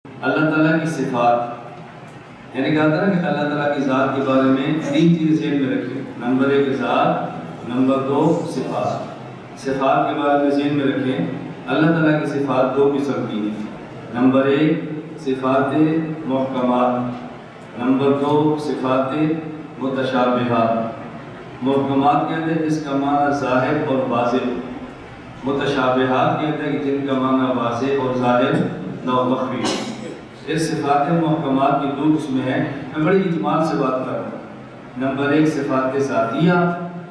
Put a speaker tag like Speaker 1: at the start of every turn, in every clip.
Speaker 1: اللہ تعالیٰ کی صفات، یعنی کہا تھا نا کہ اللہ تعالیٰ کی ذات کے بارے میں 3 چیزیں ذہن میں رکھیں۔ نمبر 1 ذات، نمبر 2 صفات۔ صفات کے بارے میں ذہن میں رکھیں، اللہ تعالیٰ کی صفات 2 قسم کی ہیں۔ نمبر 1 صفات محکمات، نمبر 2 صفات متشابہات۔ محکمات کہتے ہیں جس کا معنی ظاہر اور واضح، متشابہات کہتے ہیں کہ جن کا معنی واضح اور ظاہر نہ مخفی۔ اس صفات محکمات کی 2 قسمیں ہیں، میں بڑی اجمال سے بات کر رہا ہوں۔ نمبر 1 صفات ذاتیہ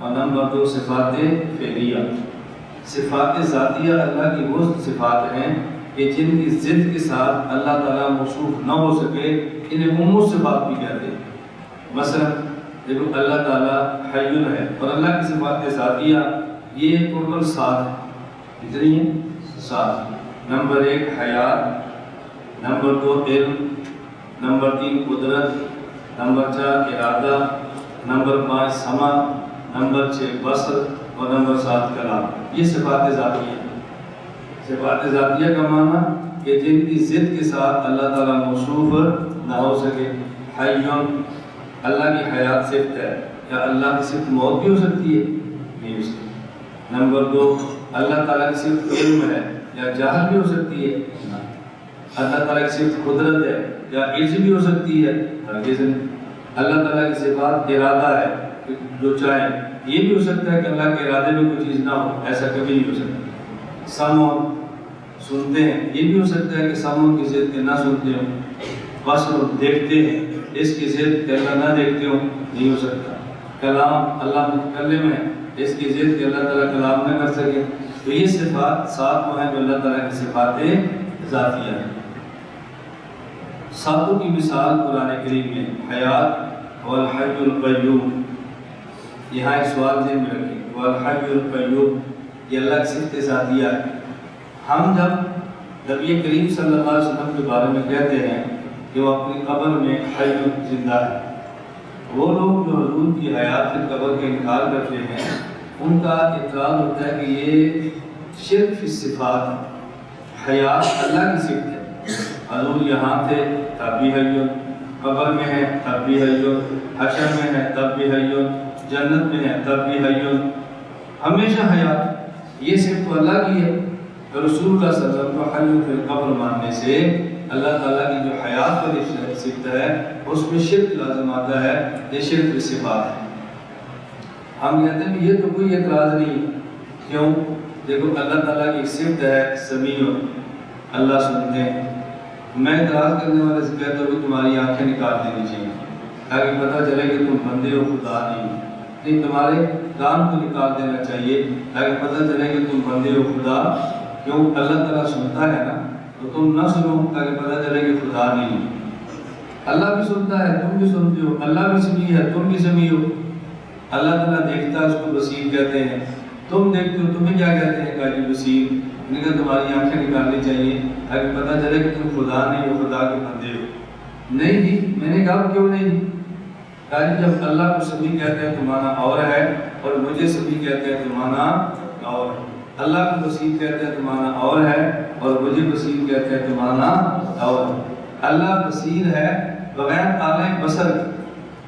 Speaker 1: اور نمبر 2 صفات فعلیہ۔ صفات ذاتیہ اللہ کی وہ صفات ہیں کہ جن کی ضد کے ساتھ اللہ تعالیٰ موصوف نہ ہو سکے، انہیں صفات بھی کہتے ہیں۔ مثلا دیکھو اللہ تعالیٰ حی ہے، اور اللہ کی صفات ذاتیہ یہ ٹوٹل 7 ہے۔ کتنی ہیں؟ 7۔ نمبر 1 حیات، نمبر 2 علم، نمبر 3 قدرت، نمبر 4 ارادہ، نمبر 5 سمع، نمبر 6 بصر اور نمبر 7 کلام۔ یہ صفات ذاتیہ ہیں۔ صفات ذاتیہ کا معنی کہ جن کی ضد کے ساتھ اللہ تعالیٰ موصوف نہ ہو سکے۔ حی، اللہ کی حیات صفت ہے، کیا اللہ کی صفت موت بھی ہو سکتی ہے؟ نہیں ہو سکتی۔ نمبر 2 اللہ تعالیٰ کی صفت علم ہے، یا جہل بھی ہو سکتی ہے؟ اللہ تعالیٰ کی صفت قدرت ہے، یا عجز بھی ہو سکتی ہے؟ ہرگز نہیں۔ اللہ تعالیٰ کی صفات ارادہ ہے، کہ جو چاہے، یہ بھی ہو سکتا ہے کہ اللہ کے ارادے میں کوئی چیز نہ ہو، ایسا کبھی نہیں ہو سکتا۔ سمع، سنتے ہیں، یہ بھی ہو سکتا ہے کہ سمع کی ضد کے نہ سنتے ہوں۔ بصر، دیکھتے ہیں، اس کی ضد کہ اللہ نہ دیکھتے ہوں، نہیں ہو سکتا۔ کلام، اللہ متکلم ہے، اس کی ضد کہ اللہ تعالیٰ کلام نہ کر سکے۔ تو یہ صفات 7 وہ ہیں جو اللہ تعالیٰ کی صفات ذاتیہ ہیں۔ 7 کی مثال قرآن کریم میں حیات والحی القیوم۔ یہاں ایک سوال ذہن میں رکھیں، والحی القیوم یہ اللہ کی صفت ذاتیہ ہے۔ ہم جب نبی کریم صلی اللہ علیہ وسلم کے بارے میں کہتے ہیں کہ وہ اپنی قبر میں حی زندہ ہے، وہ لوگ جو حضور کی حیات کی قبر کا انکار کرتے ہیں، ان کا اعتراض ہوتا ہے کہ یہ شرک فی الصفات ہے۔ حیات اللہ کی صفت ہے، حضور یہاں تھے تب بھی حی، قبر میں ہے تب بھی حی، حشر میں ہے تب بھی حی، جنت میں ہے تب بھی حی، ہمیشہ حیات۔ یہ صرف تو اللہ کی ہے۔ رسول اللہ صلی اللہ علیہ وسلم کو حی فی القبر ماننے سے اللہ تعالیٰ کی جو حیات والی صفت ہے اس میں شرک لازم آتا ہے، یہ شرک کی صفات ہے۔ ہم کہتے ہیں کہ یہ تو کوئی اعتراض نہیں، کیوں؟ دیکھو اللہ تعالیٰ کی ایک صفت ہے سمیع، اللہ سنتے ہیں۔ میں اعتراض کرنے والے سے کہتا ہوں کہ تمہاری آنکھیں نکال دینی چاہیے تاکہ پتہ چلے کہ تم بندے ہو، خدا نہیں۔ تمہارے کان کو نکال دینا چاہیے تاکہ پتہ چلے کہ تم بندے ہو، خدا۔ کیوں؟ اللہ تعالیٰ سنتا ہے نا، تو تم نہ سنو تاکہ پتہ چلے کہ خدا نہیں۔ اللہ بھی سنتا ہے، تم بھی سنتے ہو، اللہ بھی سمیع ہے، تم بھی سمیع ہو۔ اللہ تعالیٰ دیکھتا ہے، اس کو بصیر کہتے ہیں۔ تم دیکھتے ہو، تمہیں کیا کہتے ہیں؟ قاری بصیر۔ انہیں کہا تمہاری آنکھیں نکالنی چاہیے تاکہ پتہ چلے کہ تم خدا نہیں ہو، خدا کے بندے ہو۔ نہیں جی، میں نے کہا کیوں نہیں؟ قاری جب اللہ کو سمیع کہتے ہیں تو معنی اور ہے، اور مجھے سمیع کہتے ہیں تو معنی اور ہے۔ اللہ کو بصیر کہتے ہیں تو معنی اور ہے، اور مجھے بصیر کہتے ہیں تو معنی اور ہے۔ اللہ بصیر ہے بغیر آلہ بصر کے،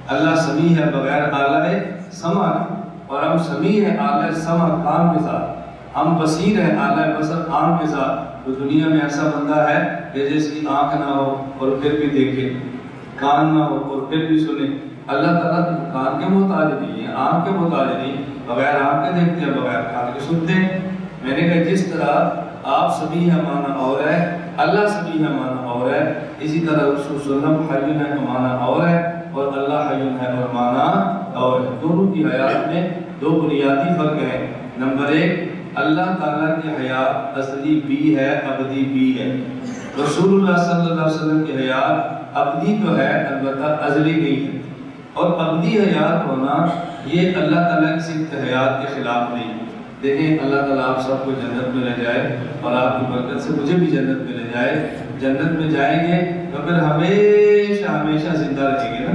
Speaker 1: اللہ سمیع ہے بغیر آلہ سمع کے، اور ہم سمیع ہیں آلہ سمع کان کے ساتھ، ہم بصیر ہیں آلہ بصر آنکھ کے ساتھ۔ تو دنیا میں ایسا بندہ ہے کہ جس کی آنکھ نہ ہو اور پھر بھی دیکھے، کان نہ ہو اور پھر بھی سنے۔ اللہ تعالیٰ تو کان کے محتاج نہیں ہے، آنکھ کے محتاج نہیں، بغیر آنکھ کے دیکھتے ہیں، بغیر کان کے سنتے ہیں۔ میں نے کہا جس طرح آپ سمیع ہے معنی اور ہے، اللہ سمیع ہے معنی اور ہے، اسی طرح رسول صلی اللہ علیہ وسلم حی ہے تو معنی اور ہے، اور اللہ حی ہے اور معنی اور ہے۔ دونوں کی حیات میں 2 بنیادی فرق ہیں۔ نمبر 1، اللہ تعالیٰ کی حیات اصلی بھی ہے، ابدی بھی ہے۔ رسول اللہ صلی اللہ علیہ وسلم کی حیات ابدی تو ہے، البتہ ازلی نہیں ہے۔ اور ابدی حیات ہونا یہ اللہ تعالیٰ کی صفت حیات کے خلاف نہیں۔ دیکھیں اللہ تعالیٰ آپ سب کو جنت میں لے جائے، اور آپ کی برکت سے مجھے بھی جنت میں لے جائے۔ جنت میں جائیں گے تو پھر ہمیشہ ہمیشہ زندہ رہیں گے نا۔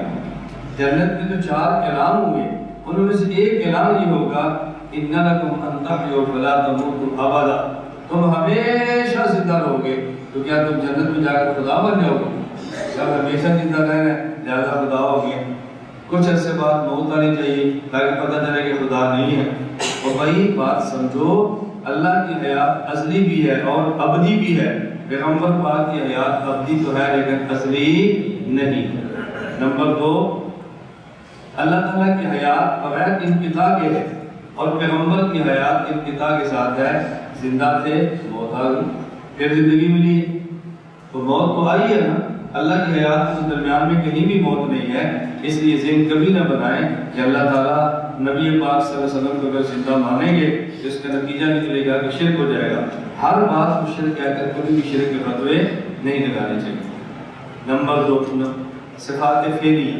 Speaker 1: جنت میں تو 4 اعلان ہوں گے، ان میں سے ایک اعلان یہ ہوگا اِنَّ لَكُمْ أَن تَحْيُوا فَلَا تَمُوتُوا أَبَدًا، تم ہمیشہ زندہ رہو گے تو کیا تم جنت میں جا کر خدا بن جاؤ گے؟ جب ہمیشہ زندہ رہنا ہے لہذا خدا ہو گیا۔ کچھ عرصے بعد موت آنی چاہیے تاکہ پتہ چلے کہ خدا نہیں ہے۔ اور بھائی بات سمجھو، اللہ کی حیات ازلی بھی ہے اور ابدی بھی ہے۔ پیغمبر پاک کی حیات ابدی تو ہے لیکن ازلی نہیں۔ نمبر 2، اللہ تعالیٰ کی حیات بغیر انقطاع کے ہے اور پیغمبر کی حیات انقطاع کے ساتھ ہے۔ زندہ تھے، موت آ گئی، پھر زندگی ملی، تو موت تو آئی ہے نا۔ اللہ کی حیات کے درمیان میں کہیں بھی موت نہیں ہے، اس لیے ذہن کبھی نہ بنائیں کہ اللہ تعالیٰ نبی پاک صلی اللہ علیہ وسلم کو اگر زندہ مانیں گے تو اس کا نتیجہ نکلے گا کہ شرک ہو جائے گا۔ ہر بات کو شرک کہہ کر کبھی بھی شرک کے فتوے نہیں لگانے چاہیے۔ نمبر 2، صفات فعلیہ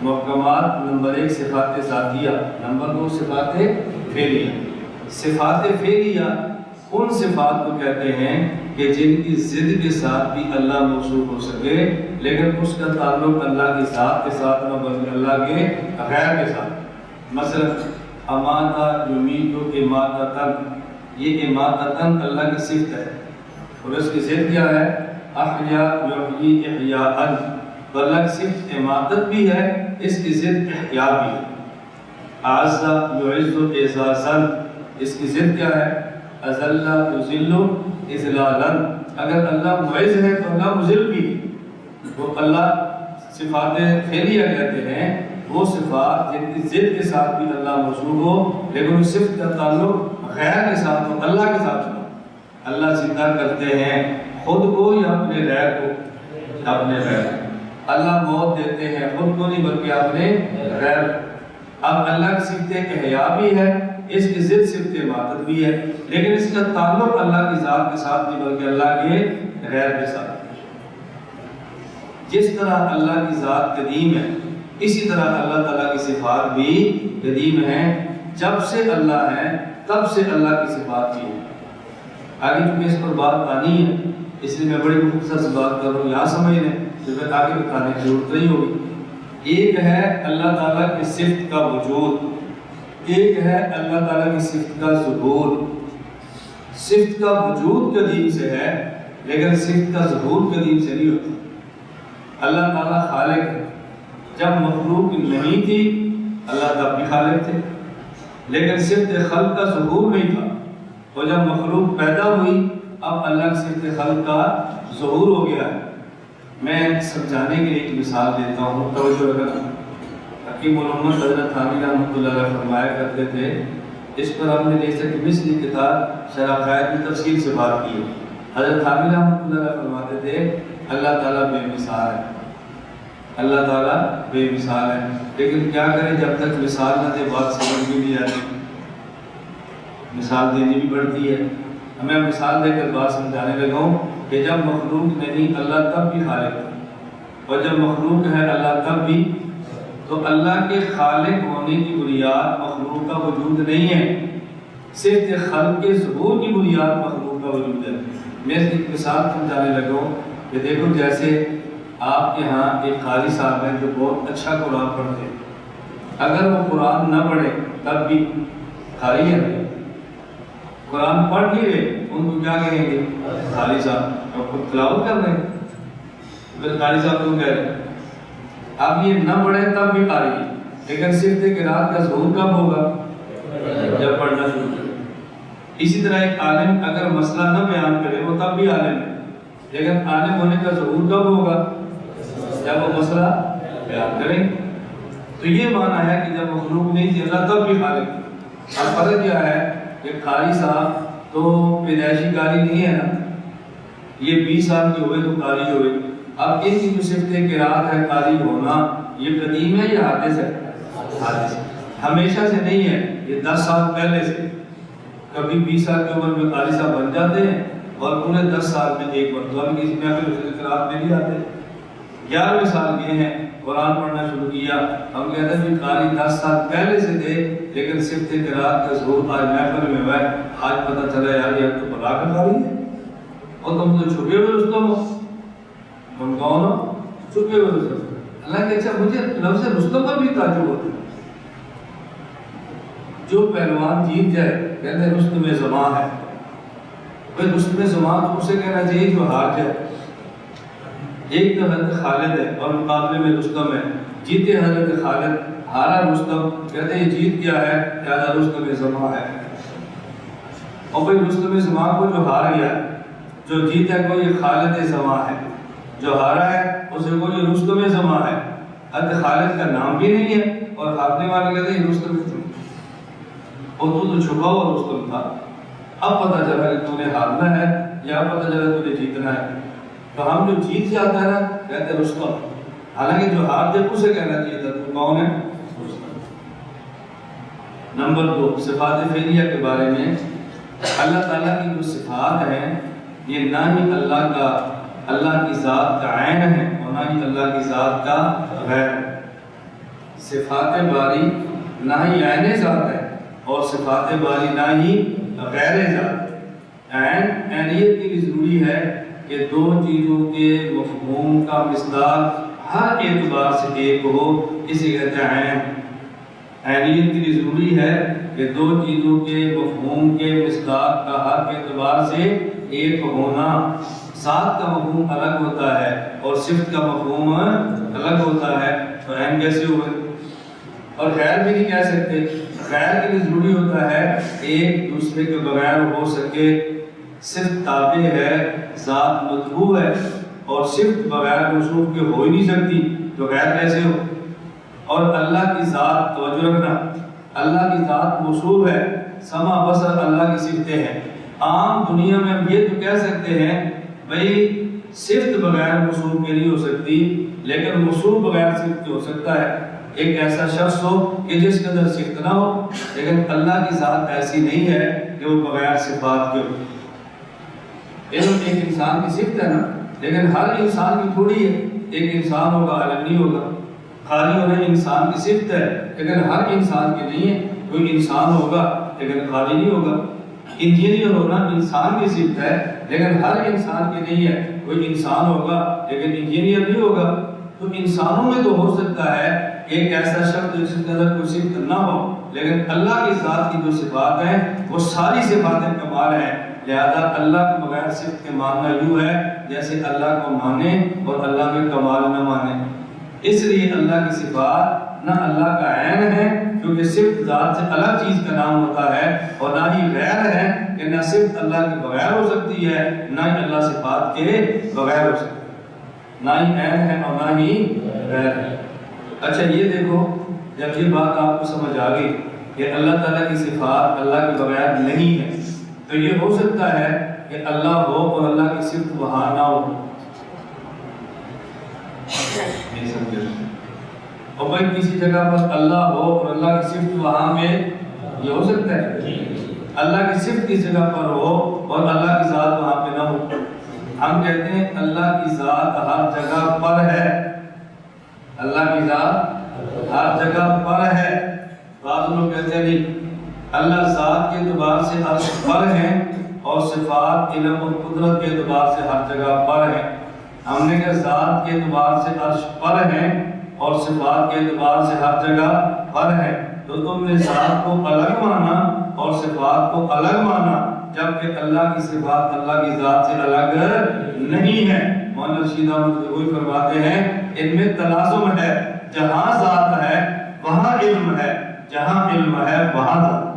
Speaker 1: محکمات۔ نمبر 1 صفات ذاتیہ، نمبر 2 صفات فعلیہ۔ صفات فعلیہ ان صفات کو کہتے ہیں کہ جن کی ضد کے ساتھ بھی اللہ موصوف ہو سکے لیکن اس کا تعلق اللہ کی ذات کے ساتھ نہ بلکہ اللہ کے غیر کے ساتھ۔ مثلا اماتہ یمیتو اماتتاً، یہ اماتتاً اللہ کی صفت ہے اور اس کی ضد کیا ہے؟ احیا یحیی احیاءً، تو اللہ کی صفت اماتت بھی ہے، اس کی ضد احیاء بھی ہے۔ اعز یعز اعزازاً، اس کی ضد کیا ہے؟ اذل یذل اذلالاً، اگر اللہ معز ہے تو اللہ مذل بھی ہے۔ تو اللہ صفات فعلیہ کہتے ہیں وہ صفات جن کی ضد کے ساتھ بھی اللہ موصوف ہو لیکن اس صفت کا تعلق غیر کے ساتھ ہو، اللہ کے ساتھ ہو۔ اللہ زندہ کرتے ہیں خود کو یا اپنے غیر کو؟ اپنے غیر۔ اللہ موت دیتے ہیں خود کو نہیں بلکہ اپنے غیر۔ اب اللہ کی صفت احیاء بھی ہے، اس کی ضد صفت اماتت بھی ہے لیکن اس کا تعلق اللہ کی ذات کے ساتھ نہیں بلکہ اللہ کے غیر کے ساتھ۔ جس طرح اللہ کی ذات قدیم ہے اسی طرح اللہ تعالیٰ کی صفات بھی قدیم ہیں۔ جب سے اللہ ہے تب سے اللہ کی صفات بھی ہیں۔ آگے چونکہ اس پر بات آنی ہے اس لیے میں بڑی مختصر سے بات کر رہا ہوں، یہاں سمجھ لیں تو پھر آگے بتانے کی ضرورت نہیں ہوگی۔ ایک ہے اللہ تعالیٰ کی صفت کا وجود، ایک ہے اللہ تعالیٰ کی صفت کا ظہور۔ صفت کا وجود قدیم سے ہے لیکن صفت کا ظہور قدیم سے نہیں ہوتا۔ اللہ تعالیٰ خالق ہے، جب مخلوق نہیں تھی اللہ تب بھی خالق تھے لیکن صفت خلق کا ظہور نہیں تھا، اور جب مخلوق پیدا ہوئی اب اللہ کی صفت خلق کا ظہور ہو گیا ہے۔ میں سمجھانے کے لیے ایک مثال دیتا ہوں، توجہ رکھنا۔ حکیم محمد حضرت حامد رحمۃ اللہ علیہ فرمایا کرتے تھے، اس پر ہم نے جیسے کہ مثلی کتاب شرح قائد کی تفصیل سے بات کی ہے۔ حضرت حامد رحمۃ اللہ علیہ فرماتے تھے اللہ تعالیٰ بے مثال ہے، اللہ تعالیٰ بے مثال ہے، لیکن کیا کریں جب تک مثال نہ دے بات سمجھ بھی نہیں آتی، مثال دینی بھی پڑتی ہے۔ میں مثال دے کر بات سمجھانے لگا ہوں کہ جب مخلوق نہیں اللہ تب بھی خالق ہے، اور جب مخلوق ہے اللہ تب بھی، تو اللہ کے خالق ہونے کی بنیاد مخلوق کا وجود نہیں ہے، صرف خلق کے ظہور کی بنیاد مخلوق کا وجود ہے۔ میں ایک مثال سمجھانے لگا ہوں کہ دیکھو جیسے آپ کے ہاں ایک قاری صاحب ہیں جو بہت اچھا قرآن پڑھتے ہیں، اگر وہ قرآن نہ پڑھے تب بھی قاری ہے، قرآن پڑھ نہیں رہے ان کو کیا کہیں گے؟ قاری صاحب، اور خود تلاوت کر رہے ہیں پھر قاری صاحب کو کہہ رہے ہیں۔ اب یہ نہ پڑھے تب بھی قاری ہے، لیکن صرف قرآن کا ظہور کب ہوگا؟ جب پڑھنا شروع کرے۔ اسی طرح ایک عالم اگر مسئلہ نہ بیان کرے وہ تب بھی عالم ہے، لیکن عالم ہونے کا ظہور کب ہوگا؟ جب وہ مسئلہ بیان کریں۔ تو یہ معنی ہے کہ جب مخلوق نہیں تھی اللہ تب بھی خالق تھا۔ اب فرق کیا ہے کہ قاری صاحب تو پیدائشی قاری نہیں ہے نا، یہ 20 سال کے ہوئے تو قاری ہوئے۔ اب ان کی جو صفت قرات ہے قاری ہونا یہ قدیم ہے یا حادث ہے؟ حادث، ہمیشہ سے نہیں ہے، یہ 10 سال پہلے سے۔ کبھی 20 سال کی عمر میں قاری صاحب بن جاتے ہیں اور پورے 10 سال میں ایک مرتبہ بھی کسی محفل میں قرات میں نہیں آتے۔ 11ویں سال یہ ہیں قرآن پڑھنا شروع کیا، ہم کہتے ہیں کہ قاری 10 سال پہلے سے تھے لیکن صفت قرات کا ظہور آج محفل میں ہوا ہے، آج پتہ چلا یار یہ تو بڑا قاری ہے، اور تم تو چھپے ہوئے رستم ہو۔ تم کون ہو؟ چھپے ہوئے رستم۔ اللہ کہ اچھا مجھے لفظ رستم پر بھی تعجب ہوتا ہے، جو پہلوان جیت جائے کہتے ہیں رستم زماں ہے، پھر رستم زمان کو اسے کہنا چاہیے جو ہار جائے. ایک تو حضرت خالد ہے اور مقابلے میں رستم ہے. جیتے حضرت خالد، ہارا رستم. کہتے ہیں جیت کیا ہے؟ کیا رستم زمان ہے. اور پھر رستم زمان کو جو ہار گیا، جو جیتا ہے کوئی خالد زمان ہے، جو ہارا ہے اسے کوئی رستم زمان ہے. حضرت خالد کا نام بھی نہیں ہے اور ہارنے والے کہتے ہیں رستم زمان. اور تو چھپا ہوا رستم تھا. اب پتہ چلا کہ تو نے ہارنا ہے یا پتہ چلا تو نے جیتنا ہے. تو ہم جو جیت جاتا ہے نا کہتے ہیں رستم، حالانکہ جو ہار جب اسے کہنا چاہیے تھا تو کون ہے؟ رستم. نمبر 2 صفات فعلیہ کے بارے میں. اللہ تعالیٰ کی جو صفات ہیں یہ نہ ہی اللہ کی ذات کا عین ہے اور نہ ہی اللہ کی ذات کا غیر. صفات باری نہ ہی عین ذات ہے اور صفات باری نہ ہی غیر ذات. عینیت کے لیے ضروری ہے کہ دو چیزوں کے مفہوم کا مصداق ہر اعتبار سے ایک ہو، اسے کہتے ہیں عین. عینیت کے لیے ضروری ہے کہ دو چیزوں کے مفہوم کے مصداق کا ہر اعتبار سے ایک ہونا. ذات کا مفہوم الگ ہوتا ہے اور صفت کا مفہوم الگ ہوتا ہے، تو عین کیسے ہوئے؟ اور غیر بھی نہیں کہہ سکتے. غیر کے لیے ضروری ہوتا ہے ایک دوسرے کے بغیر ہو سکے. صفت تابع ہے، ذات مطلوب ہے، اور صفت بغیر موصوف کے ہو ہی نہیں سکتی، تو غیر کیسے ہو؟ اور اللہ کی ذات، توجہ رکھنا، اللہ کی ذات موصوف ہے، سمع بصر اللہ کی صفتیں ہیں. عام دنیا میں ہم یہ تو کہہ سکتے ہیں بھئی صفت بغیر موصوف کے نہیں ہو سکتی، لیکن موصوف بغیر صفت کے ہو سکتا ہے. ایک ایسا شخص ہو کہ جس کے اندر صفت نہ ہو، لیکن اللہ کی ذات ایسی نہیں ہے کہ وہ بغیر صفات کے ہو. علم ایک انسان کی صفت ہے نا، لیکن ہر انسان کی تھوڑی ہے. ایک انسان ہوگا علم نہیں ہوگا. خالی ہونا انسان کی صفت ہے لیکن ہر انسان کی نہیں ہے. کوئی انسان ہوگا لیکن خالی نہیں ہوگا. انجینئر ہونا انسان کی صفت ہے لیکن ہر انسان کی نہیں ہے. کوئی انسان ہوگا لیکن انجینئر نہیں ہوگا. تو انسانوں میں تو ہو سکتا ہے ایک ایسا شخص جس کے اندر کوئی صفت نہ ہو، لیکن اللہ کی ذات کی جو صفات ہیں وہ ساری صفات کمال ہیں. لہذا اللہ کو بغیر صفت کے ماننا یوں ہے جیسے اللہ کو مانے اور اللہ میں کمال نہ مانے. اس لیے اللہ کی صفات نہ اللہ کا عین ہے کیونکہ صفت ذات سے الگ چیز کا نام ہوتا ہے، اور نہ ہی غیر ہے کہ نہ صفت اللہ کے بغیر ہو سکتی ہے نہ ہی اللہ صفات کے بغیر ہو سکتی ہے. نہ ہی عین ہے اور نہ ہی غیر ہے. اچھا یہ دیکھو، جب یہ بات آپ کو سمجھ آ گئی کہ اللہ تعالیٰ کی صفات اللہ کے بغیر نہیں ہے، تو یہ ہو سکتا ہے کہ اللہ ہو اور اللہ کی صفت وہاں نہ ہو. نہیں سمجھے؟ اور بھائی کسی جگہ پر اللہ ہو اور اللہ کی صفت وہاں میں، یہ ہو سکتا ہے؟ اللہ کی صفت کس جگہ پر ہو اور اللہ کی ذات وہاں پہ نہ ہو. ہم کہتے ہیں اللہ کی ذات ہر جگہ پر ہے. اللہ کی ذات ہر جگہ پر ہے. بعض لوگ کہتے ہیں نہیں، اللہ ذات کے اعتبار سے عرش پر ہے اور صفات علم اور قدرت کے اعتبار سے ہر جگہ پر ہے. ہم نے کہا ذات کے اعتبار سے عرش پر ہے اور صفات کے اعتبار سے ہر جگہ پر ہے، تو تم نے ذات کو الگ مانا اور صفات کو الگ مانا، جبکہ اللہ کی صفات اللہ کی ذات سے الگ نہیں ہے. مولانا رشید احمد گنگوئی فرماتے ہیں ان میں تلازم ہے. جہاں ذات ہے وہاں علم ہے، جہاں علم ہے وہاں ذات.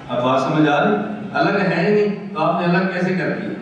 Speaker 1: اب بات سمجھ آ رہی؟ الگ ہے ہی نہیں تو آپ نے الگ کیسے کر دیا؟